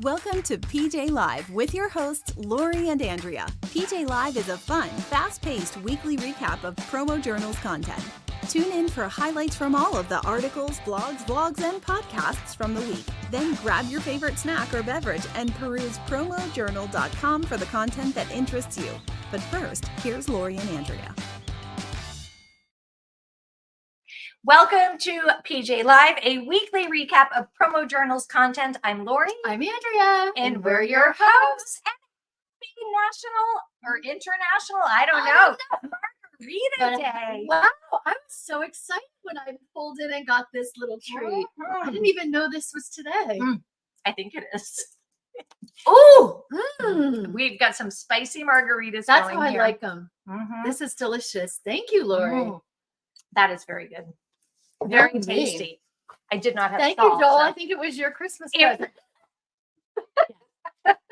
Welcome to PJ Live with your hosts, Laurie and Andrea. PJ Live is a fun, fast-paced weekly recap of PromoJournal's content. Tune in for highlights from all of the articles, blogs, vlogs, and podcasts from the week. Then grab your favorite snack or beverage and peruse PromoJournal.com for the content that interests you. But first, here's Laurie and Andrea. Welcome to PJ Live, a weekly recap of PromoJournal's content. I'm Laurie. I'm Andrea. And we're your hosts. Happy national or international, I don't know. Margarita Day. Wow, I was so excited when I pulled in and got this little treat. I didn't even know this was today. I think it is. Oh, We've got some spicy margaritas. That's going how I here. like them. This is delicious. Thank you, Laurie. That is very good. Very Yummy. tasty. I did not have Thank salt, you, Joel. so- I think it was your Christmas Yeah. present.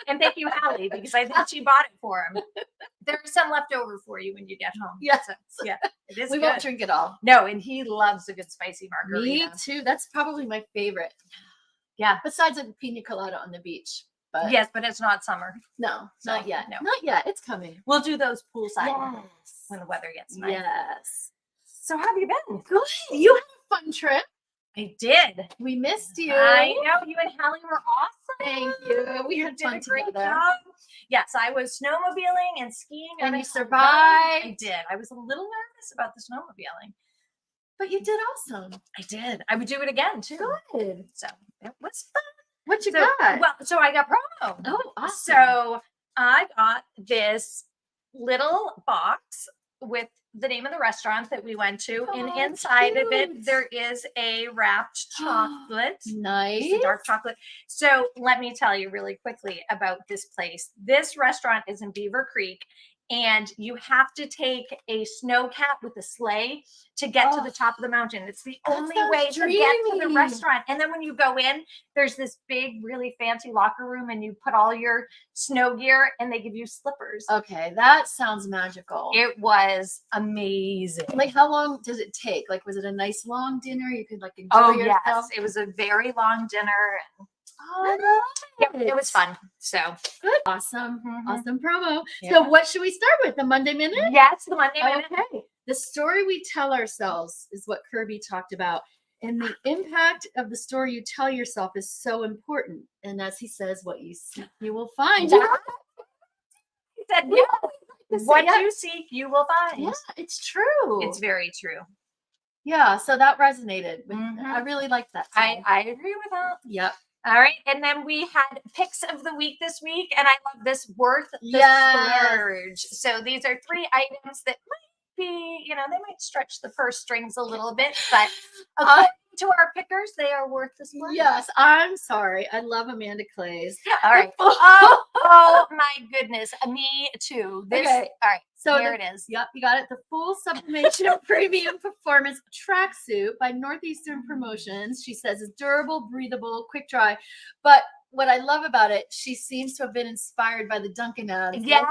And thank you, Hallie, because I think she bought it for him. There's some left over for you when you get home. Yes. So, yeah, it is We good. won't drink it all. No, and he loves a good spicy margarita. Me too. That's probably my favorite. Yeah. Besides a pina colada on the beach. But Yes, but it's not summer. no, So, not yet. no. Not yet. It's coming. We'll do those poolside Yes. when the weather gets nice. Yes. So how have you been? Good. You had a fun trip. I did. We missed you. I know you and Hallie were awesome. Thank you. We You had did fun a great together. job. Yes, I was snowmobiling and skiing. And I you survived. survived. I did. I was a little nervous about the snowmobiling. But you did awesome. I did. I would do it again too. Good. So it was fun. What you So, got? well, so I got promo. Oh, awesome. So I got this little box with the name of the restaurant that we went to, and Oh, inside of it cute. there is a wrapped chocolate. Nice. It's a dark chocolate. So let me tell you really quickly about this place. This restaurant is in Beaver Creek, and you have to take a snow cat with a sleigh to get to Oh, the top of the mountain. It's the that only sounds way to get to the dreamy. restaurant. And then when you go in, there's this big, really fancy locker room, and you put all your snow gear, and they give you slippers. Okay, that sounds magical. It was amazing. Like, how long does it take? Like, was it a nice long dinner? You could like enjoy Oh yourself. yes, it was a very long dinner. Oh, I love Yep, it was fun. So Good. Awesome. Mhm. Awesome promo. Yeah. So, what should we start with? The Monday Minute? yes, the Monday Minute. Okay. The story we tell ourselves is what Kirby talked about. And the impact of the story you tell yourself is so important. And as he says, what you seek, you will find. Yeah. He said, Yeah, what yeah. you seek, you will find. Yeah, it's true. It's very true. Yeah, so that resonated. With, Mhm. I really liked that. I today. agree with that. Yep. All right. And then we had picks of the week this week, and I love this worth the Yes. splurge. So these are 3 items that might be, they might stretch the purse strings a little bit, but according to our pickers, they are worth the splurge. Yes, I'm sorry. I love Amanda Clay's. All right. Oh my goodness. Me too. This. Okay. All right. So Here the- it is. Yep, you got it. The full sublimation premium performance tracksuit by Northeastern Promotions. She says is durable, breathable, quick dry. But what I love about it, she seems to have been inspired by the Dunkin' ads. Yes.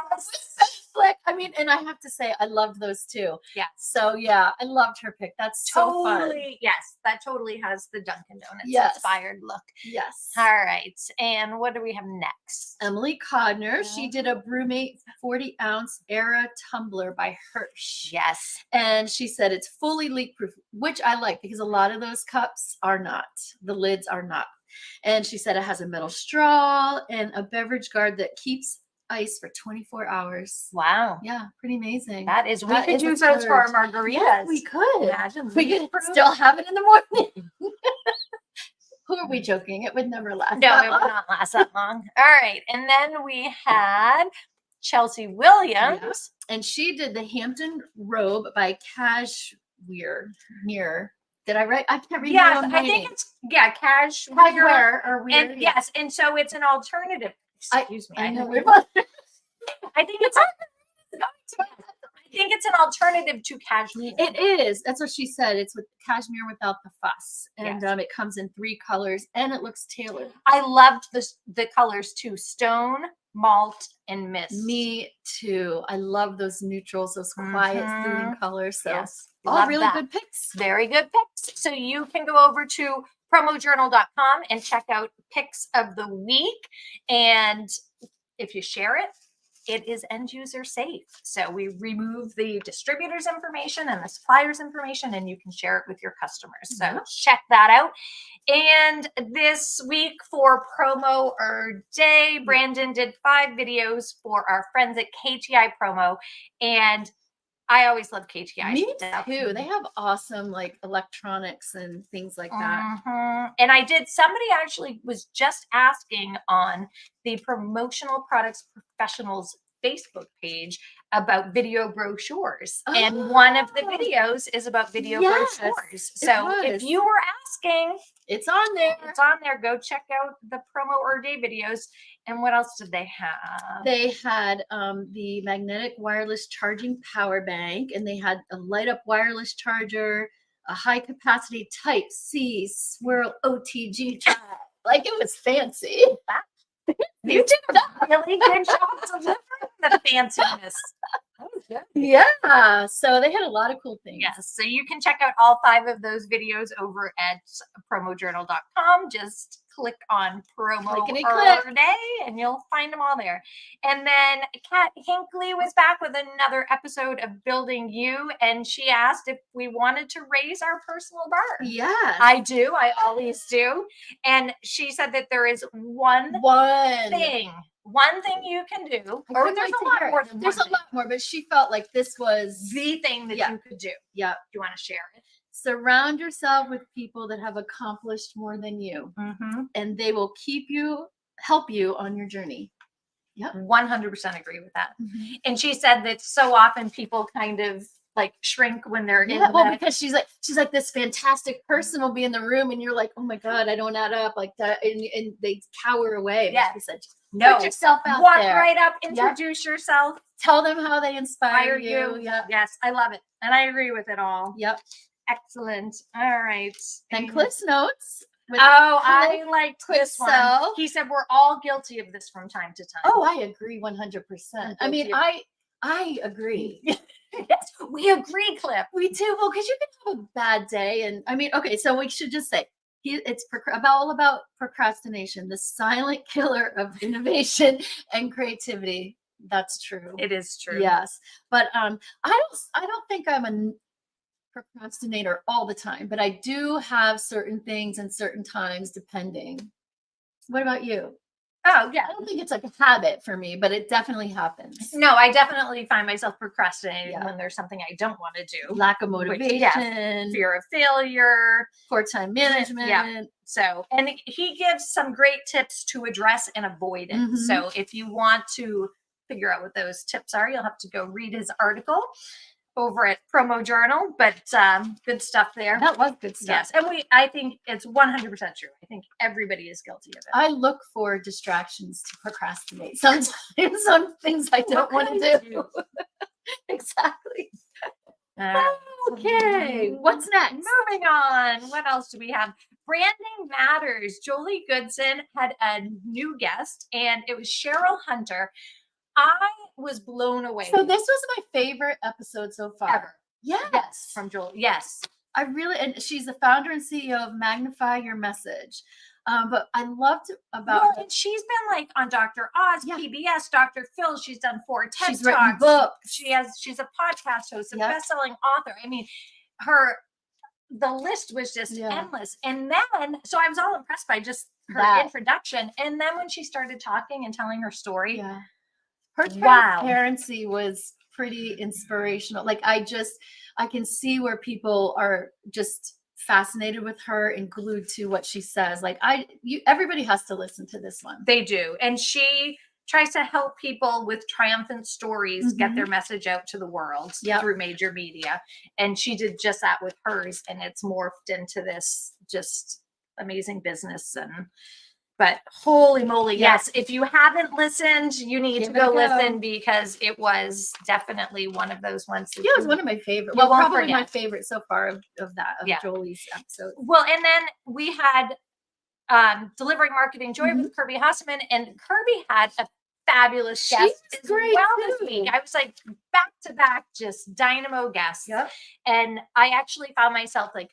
Slick. I mean, and I have to say, I loved those too. Yeah. So yeah, I loved her pick. That's so fun. Totally. Yes. That totally has the Dunkin' Donuts Yes. inspired look. Yes. All right. And what do we have next? Emily Codner, she did a Brewmate 40-ounce Era tumbler by Hirsch. Yes. And she said it's fully leak proof, which I like because a lot of those cups are not. The lids are not. And she said it has a metal straw and a beverage guard that keeps ice for 24 hours. Wow. Yeah, pretty amazing. That is, we That could is a use those for our splurge. margaritas. Yes, we could. Imagine. We leak could proof. still have it in the morning. Who are we joking? It would never last. No, that it long. would not last that long. All right. And then we had Chelsea Williams. And she did the Hampton robe by Cashmere. Mirror. Did I write? I can't read. Yes, my own I think writing. it's cash. Cashwear or weird. And yes, and so it's an alternative. Excuse me. I know. I think it's an alternative to cashmere. It is. That's what she said. It's with cashmere without the fuss, and Yes. it comes in 3 colors, and it looks tailored. I loved the colors too: stone, malt, and mist. Me too. I love those neutrals, those quiet, soothing colors. So Yes, all love really that. good picks. Very good picks. So you can go over to PromoJournal.com and check out picks of the week. And if you share it, it is end user safe. So we remove the distributor's information and the supplier's information, and you can share it with your customers. So check that out. And this week for Promo or Day, Brandon did 5 videos for our friends at KTI Promo. And I always love KTI. Me too. They have awesome like electronics and things like that. And somebody actually was just asking on the Promotional Products Professionals Facebook page about video brochures. And one of the videos is about video brochures. So if you were asking, it's on there. It's on there. Go check out the Promo or Day videos. And what else did they have? They had the magnetic wireless charging power bank, and they had a light up wireless charger, a high capacity Type-C swirl OTG drive. Like, it was fancy. You did a really good job delivering the fanciness. That was good. Yeah. So they had a lot of cool things. Yes. So you can check out all 5 of those videos over at PromoJournal.com. Just click on Promo or Day and you'll find them all there. And then Kat Hinckley was back with another episode of Building You, and she asked if we wanted to raise our personal bar. Yes. I do. I always do. And she said that there is one thing you can do. Or there's a lot more than There's a lot more, but she felt like this was the thing that you could do. Yeah. Do you want to share it? Surround yourself with people that have accomplished more than you, and they will help you on your journey. Yep. 100% agree with that. And she said that so often people kind of like shrink when they're in because she's like this fantastic person will be in the room and you're like, oh my God, I don't add up like that, and they cower away. Yeah. She said, no, put yourself out walk there. right up, introduce yourself, tell them how they inspire you. Yep. Yes, I love it, and I agree with it all. Yep. Excellent. All right. And Cliff's notes. I liked this one. So. He said we're all guilty of this from time to time. Oh, I agree 100%. I mean, I agree. Yes, we agree, Cliff. We do. Well, because you can have a bad day, and I mean, okay, so we should just say it's all about procrastination, the silent killer of innovation and creativity. That's true. It is true. Yes, but I don't think I'm a procrastinator all the time, but I do have certain things and certain times depending. What about you? Oh, yeah. I don't think it's like a habit for me, but it definitely happens. No, I definitely find myself procrastinating when there's something I don't want to do. Lack of motivation, fear of failure, poor time management. Yeah. So, and he gives some great tips to address and avoid it. So if you want to figure out what those tips are, you'll have to go read his article over at PromoJournal, but good stuff there. That was good stuff. Yes, and I think it's 100% true. I think everybody is guilty of it. I look for distractions to procrastinate sometimes on things I don't want to do. Exactly. Okay, what's next? Moving on. What else do we have? Branding matters. Jolie Goodson had a new guest, and it was Cheryl Hunter. I was blown away. So this was my favorite episode so far. Ever. Yes. From Jolie. Yes. And she's the founder and CEO of Magnify Your Message. But I loved about and she's been like on Dr. Oz, PBS, Dr. Phil. She's done 4 TED She's Talks. written books. She's a podcast host, a best-selling author. I mean, the list was just endless. And then, so I was all impressed by just her introduction. And then when she started talking and telling her story, her transparency was pretty inspirational. Like I can see where people are just fascinated with her and glued to what she says. Like everybody has to listen to this one. They do. And she tries to help people with triumphant stories get their message out to the world through major media. And she did just that with hers. And it's morphed into this just amazing business. But holy moly, yes. If you haven't listened, you need to go listen because it was definitely one of those ones. It was one of my favorite. Well, probably my favorite so far of Jolie's episode. Well, and then we had Delivering Marketing Joy with Kirby Hasseman, and Kirby had a fabulous guest as well this week. I was like back to back, just dynamo guests. And I actually found myself like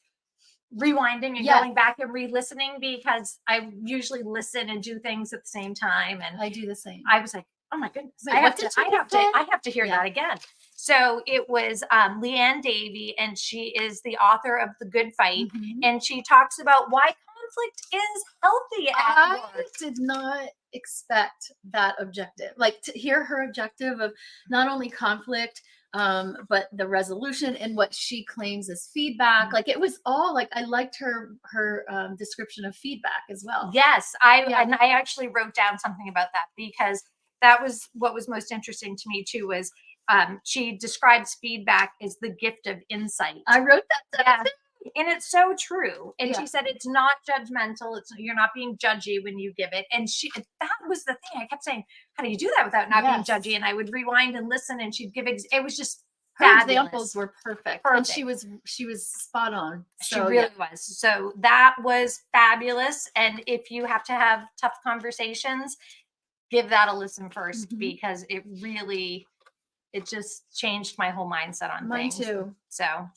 rewinding and Yes. going back and re-listening, because I usually listen and do things at the same time. And I do the same. I was like, oh my goodness, Wait, I what have did to, you I have to, say? I have to hear Yeah. that again. So it was Leanne Davey, and she is the author of The Good Fight, and she talks about why conflict is healthy at work. I did not expect that objective. Like, to hear her objective of not only conflict, but the resolution and what she claims as feedback. Like, it was all like, I liked her description of feedback as well. Yes, and I actually wrote down something about that, because that was what was most interesting to me too, was she describes feedback as the gift of insight. I wrote that down. Yeah. And it's so true. And she said it's not judgmental. You're not being judgy when you give it. And that was the thing. I kept saying, how do you do that without not being judgy? And I would rewind and listen, and she'd give it was just her fabulous. examples were perfect. And she was spot on. She really was. So that was fabulous. And if you have to have tough conversations, give that a listen first, because it just changed my whole mindset on things. Mine too. So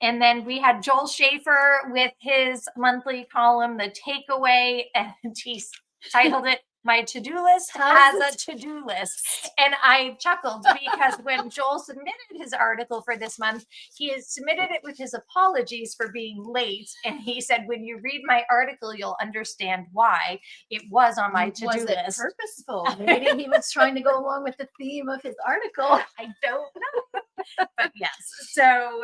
and then we had Joel Schaefer with his monthly column, The Takeaway, and he titled it, My To-Do List Has a To-Do List. And I chuckled, because when Joel submitted his article for this month, he has submitted it with his apologies for being late. And he said, when you read my article, you'll understand why it was on my to-do list. Was it purposeful? Maybe he was trying to go along with the theme of his article. I don't know. But yes. So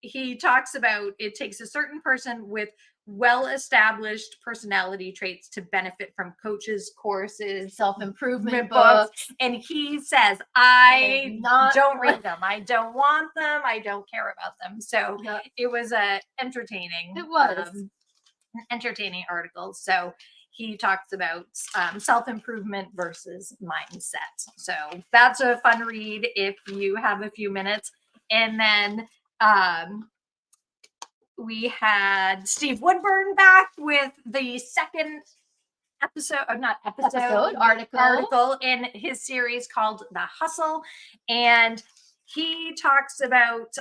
he talks about it takes a certain person with well-established personality traits to benefit from coaches, courses, self-improvement books. And he says, I don't read them. I don't want them. I don't care about them. So it was entertaining. It was an entertaining article. So he talks about self-improvement versus mindset. So that's a fun read if you have a few minutes. And then we had Steve Woodburn back with the second article in his series called The Hustle. And he talks about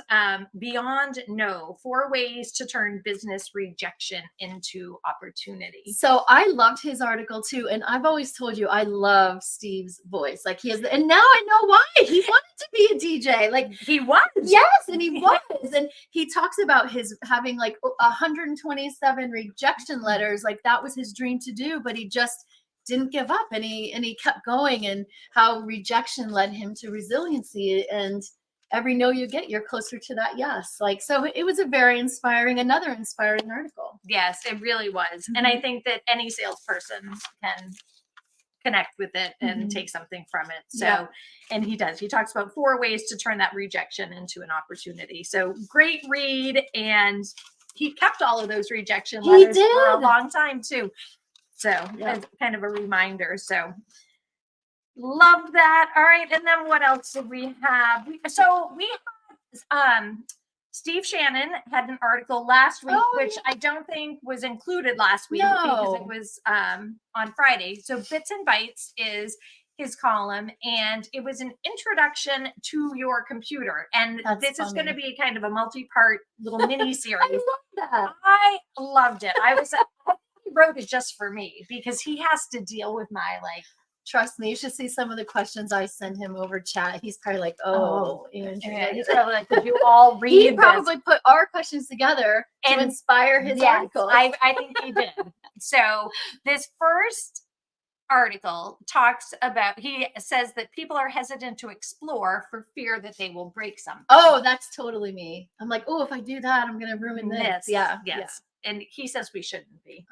Beyond No, 4 ways to turn business rejection into opportunity. So I loved his article too. And I've always told you, I love Steve's voice. Like, he has, and now I know why. He wanted to be a DJ. Like, he was. Yes, and he was. And he talks about his having like 127 rejection letters. Like, that was his dream to do, but he just didn't give up, and he kept going, and how rejection led him to resiliency. And every no you get, you're closer to that yes. Like, so it was another inspiring article. Yes, it really was. And I think that any salesperson can connect with it and take something from it. So, and he does. He talks about 4 ways to turn that rejection into an opportunity. So great read. And he kept all of those rejection letters for a long time too. So it's kind of a reminder. So love that. All right. And then what else did we have? We had Steve Shannon had an article last week, which I don't think was included last week because it was on Friday. So Bits and Bytes is his column, and it was an introduction to your computer. And this is going to be kind of a multi-part little mini series. I love that. I loved it. He wrote it just for me because he has to deal with my Trust me, you should see some of the questions I send him over chat. He's probably like, Andrea. Yeah, he's probably like, did you all read He probably put our questions together to inspire his article. I think he did. So this first article talks about, he says that people are hesitant to explore for fear that they will break something. Oh, that's totally me. I'm like, if I do that, I'm going to ruin this. Yes. And he says we shouldn't be.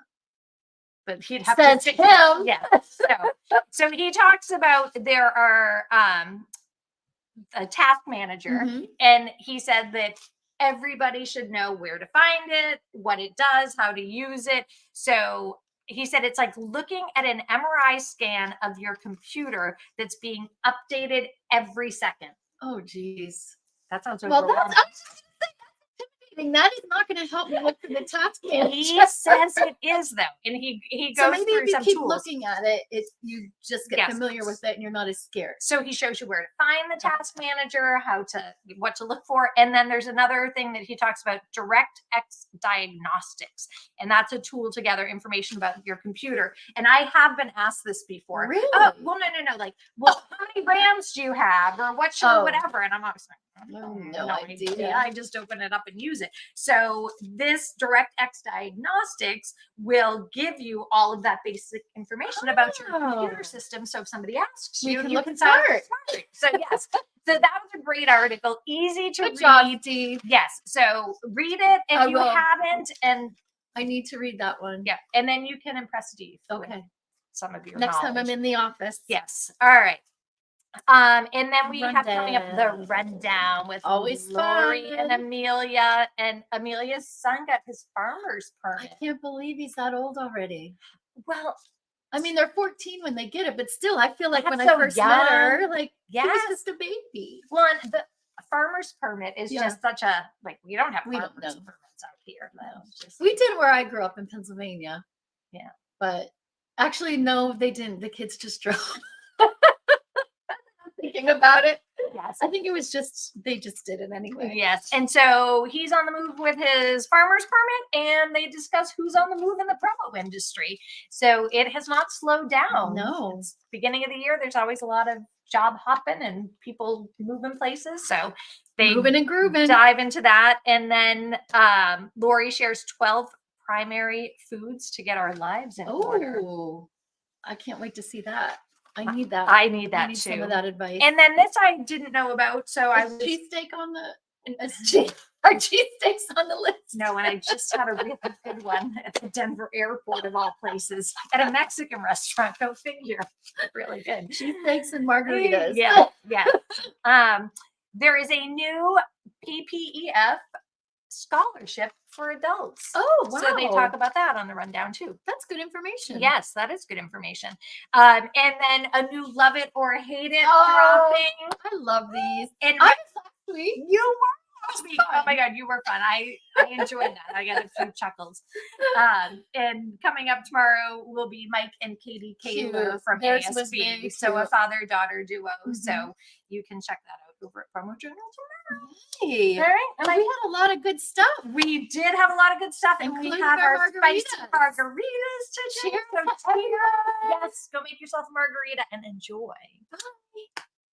But he'd have to him. Yeah. So he talks about there are a task manager, and he said that everybody should know where to find it, what it does, how to use it. So he said it's like looking at an MRI scan of your computer that's being updated every second. Oh, geez. That sounds well. anything, that is not going to help me look for the task manager. He says it is though, and he goes So maybe through if you some keep tools. looking at it, you just get familiar with it, and you're not as scared. So he shows you where to find the task manager, what to look for, and then there's another thing that he talks about: DirectX diagnostics, and that's a tool to gather information about your computer. And I have been asked this before. Really? Oh, well, no. Like, well, how many RAMs do you have, or what's your whatever? And I'm always like, no idea. I just open it up and use it. So this DirectX diagnostics will give you all of that basic information about your computer system. So if somebody asks you, you can start. So yes, so that was a great article, easy to read. Job, Steve. Yes, so read it if you haven't, and I need to read that one. Yeah, and then you can impress Steve. Okay. Some of your next knowledge. time I'm in the office. Yes. All right. And then we have coming up the rundown with always Laurie fun. and Amelia, and Amelia's son got his farmer's permit. I can't believe he's that old already. Well, I mean, they're 14 when they get it, but still, I feel like when I so first young. met her, like, Yes. he was just a baby. Well, and the farmer's permit is just such a, like, we don't have farmer's permits out here. No. Just, We did where I grew up in Pennsylvania. Yeah. But actually, no, they didn't. The kids just drove. Thinking about it. Yes. I think it was they just did it anyway. Yes. And so he's on the move with his farmer's permit, and they discuss who's on the move in the promo industry. So it has not slowed down. No. It's beginning of the year, there's always a lot of job hopping and people moving places. So they moving and grooving. Dive into that. And then Laurie shares 12 primary foods to get our lives in order. Oh, I can't wait to see that. I need that. I need that too. Some of that advice. And then this I didn't know about, so I was cheesesteak on the are cheesesteaks on the list. No, and I just had a really good one at the Denver airport of all places, at a Mexican restaurant. Go figure. Really good. Cheesesteaks and margaritas. Yeah, yeah. There is a new PPEF scholarship for adults. Oh, wow. So they talk about that on the rundown too. That's good information. Yes, that is good information. And then a new Love It or Hate It dropping. I love these. And I was last week. You were last week. Oh my God, you were fun. I enjoyed that. I got a few chuckles. And coming up tomorrow will be Mike and Katie Kaler from ASB. So a father-daughter duo. So you can check that out over at PromoJournal tomorrow. Hey. All right. And we had a lot of good stuff. We did have a lot of good stuff, and we have our spicy margaritas to share. So cheers. Yes, go make yourself a margarita and enjoy. Bye.